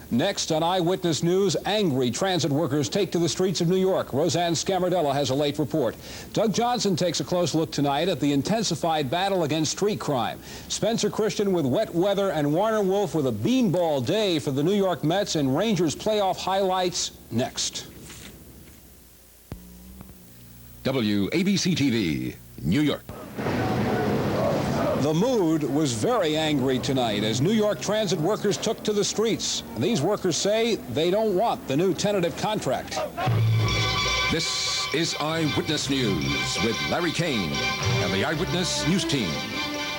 Next on Eyewitness News, angry transit workers take to the streets of New York. Roseanne Scamardella has a late report. Doug Johnson takes a close look tonight at the intensified battle against street crime. Spencer Christian with wet weather and Warner Wolf with a beanball day for the New York Mets and Rangers playoff highlights next. WABC TV, New York. The mood was very angry tonight as New York transit workers took to the streets. These workers say they don't want the new tentative contract. This is Eyewitness News with Larry Kane and the Eyewitness News team.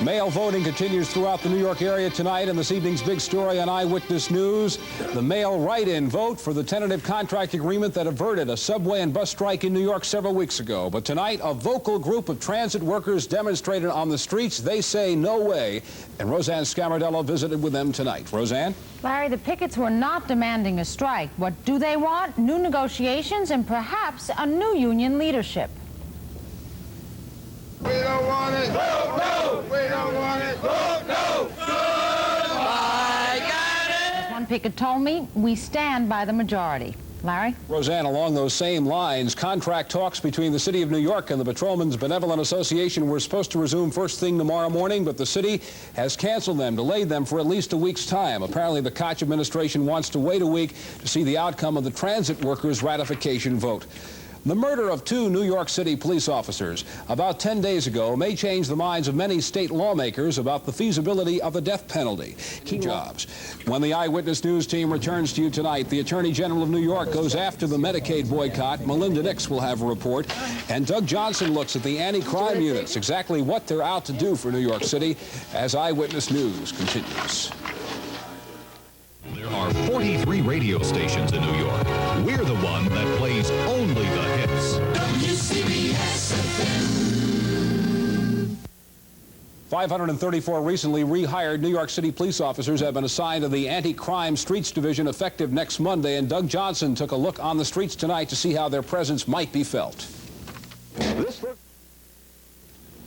Mail voting continues throughout the New York area tonight, and this evening's big story on Eyewitness News, the mail write-in vote for the tentative contract agreement that averted a subway and bus strike in New York several weeks ago. But tonight, a vocal group of transit workers demonstrated on the streets. They say no way, and Roseanne Scamardella visited with them tonight. Roseanne? Larry, the pickets were not demanding a strike. What do they want? New negotiations and perhaps a new union leadership. We don't want it. Vote no. We don't want it. Vote no. I got it. As one picket told me, we stand by the majority. Larry? Roseanne, along those same lines, contract talks between the City of New York and the Patrolmen's Benevolent Association were supposed to resume first thing tomorrow morning, but the city has canceled them, delayed them for at least a week's time. Apparently, the Koch administration wants to wait a week to see the outcome of the transit workers' ratification vote. The murder of 2 New York City police officers about 10 days ago may change the minds of many state lawmakers about the feasibility of the death penalty. Key jobs. When the Eyewitness News team returns to you tonight, the Attorney General of New York goes after the Medicaid boycott. Melinda Nix will have a report. And Doug Johnson looks at the anti-crime units, exactly what they're out to do for New York City, as Eyewitness News continues. There are 43 radio stations in New York. We're the one that plays only the hits. WCBS FM. 534 recently rehired New York City police officers have been assigned to the Anti-Crime Streets Division effective next Monday, and Doug Johnson took a look on the streets tonight to see how their presence might be felt.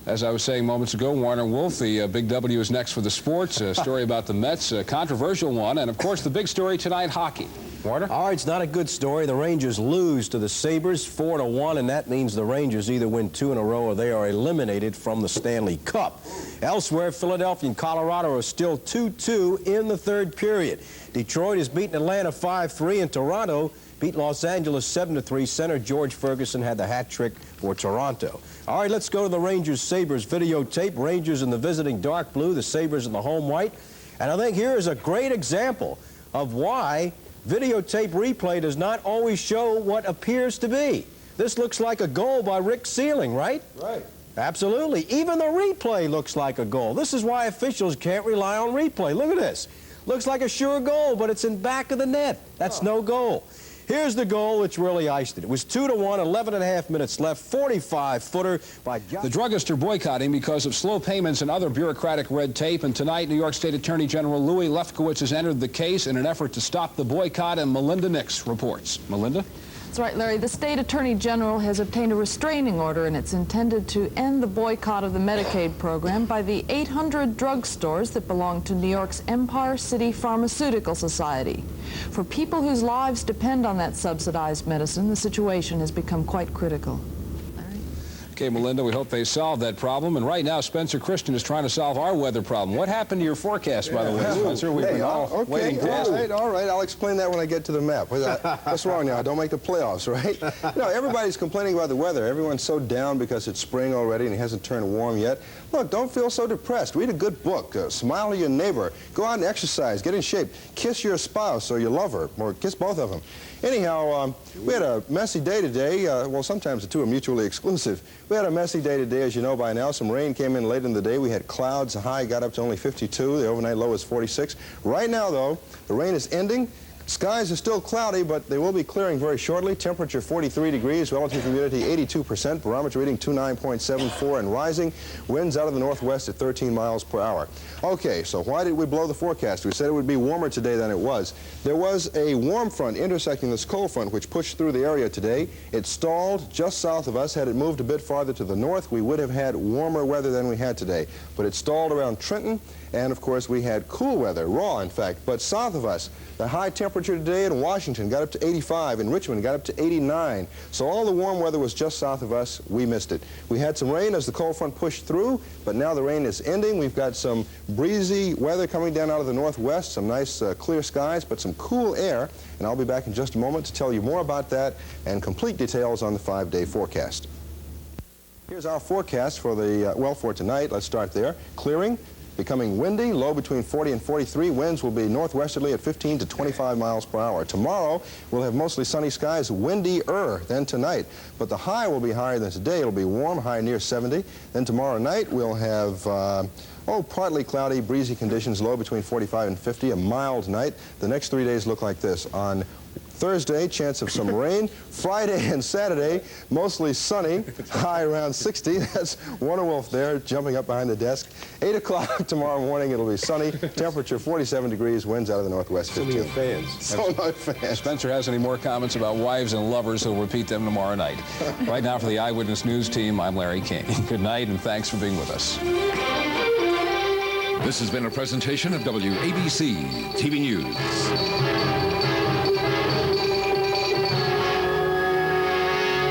As I was saying moments ago, Warner Wolf, the big W is next for the sports. A story about the Mets, a controversial one. And, of course, the big story tonight, hockey. Warner? All right, it's not a good story. The Rangers lose to the Sabres 4-1, and that means the Rangers either win 2 in a row or they are eliminated from the Stanley Cup. Elsewhere, Philadelphia and Colorado are still 2-2 in the third period. Detroit has beaten Atlanta 5-3, and Toronto beat Los Angeles 7-3. Center George Ferguson had the hat trick for Toronto. All right, let's go to the Rangers-Sabres videotape. Rangers in the visiting dark blue, the Sabres in the home white. And I think here is a great example of why videotape replay does not always show what appears to be. This looks like a goal by Rick Sealing, right? Right. Absolutely. Even the replay looks like a goal. This is why officials can't rely on replay. Look at this. Looks like a sure goal, but it's in back of the net. That's no goal. Here's the goal which really iced it. It was 2-1, 11 and a half minutes left, 45-footer by Josh. The druggists are boycotting because of slow payments and other bureaucratic red tape. And tonight, New York State Attorney General Louis Lefkowitz has entered the case in an effort to stop the boycott, and Melinda Nix reports. Melinda? That's right, Larry. The state attorney general has obtained a restraining order, and it's intended to end the boycott of the Medicaid program by the 800 drugstores that belong to New York's Empire City Pharmaceutical Society. For people whose lives depend on that subsidized medicine, the situation has become quite critical. Okay, Melinda, we hope they solve that problem. And right now, Spencer Christian is trying to solve our weather problem. What happened to your forecast, by the way, Spencer? We've been all waiting to ask you. All right. I'll explain that when I get to the map. What's wrong now? Don't make the playoffs, right? No, everybody's complaining about the weather. Everyone's so down because it's spring already and it hasn't turned warm yet. Look, don't feel so depressed. Read a good book. Smile to your neighbor. Go out and exercise. Get in shape. Kiss your spouse or your lover, or kiss both of them. Anyhow, we had a messy day today. Well, sometimes the two are mutually exclusive. We had a messy day today, as you know by now. Some rain came in late in the day. We had clouds. The high got up to only 52. The overnight low is 46. Right now, though, the rain is ending. Skies are still cloudy, but they will be clearing very shortly. Temperature 43 degrees, relative humidity 82%, barometer reading 29.74 and rising. Winds out of the northwest at 13 miles per hour. Okay, so why did we blow the forecast? We said it would be warmer today than it was. There was a warm front intersecting this cold front which pushed through the area today. It stalled just south of us. Had it moved a bit farther to the north, we would have had warmer weather than we had today. But it stalled around Trenton, And, of course, we had cool weather, raw, in fact. But south of us, the high temperature today in Washington got up to 85. In Richmond, got up to 89. So all the warm weather was just south of us. We missed it. We had some rain as the cold front pushed through, but now the rain is ending. We've got some breezy weather coming down out of the northwest, some nice clear skies, but some cool air. And I'll be back in just a moment to tell you more about that and complete details on the 5-day forecast. Here's our forecast for the, well, for tonight. Let's start there. Clearing, becoming windy, low between 40 and 43. Winds will be northwesterly at 15 to 25 miles per hour. Tomorrow, we'll have mostly sunny skies, windier than tonight. But the high will be higher than today. It'll be warm, high near 70. Then tomorrow night, we'll have partly cloudy, breezy conditions, low between 45 and 50, a mild night. The next 3 days look like this. On Thursday, chance of some rain. Friday and Saturday, mostly sunny, high around 60. That's Warner Wolf there, jumping up behind the desk. 8 o'clock tomorrow morning, it'll be sunny. Temperature 47 degrees, winds out of the northwest 15. So my fans. Spencer has any more comments about wives and lovers, he'll repeat them tomorrow night. Right now for the Eyewitness News team, I'm Larry King. Good night and thanks for being with us. This has been a presentation of WABC TV News.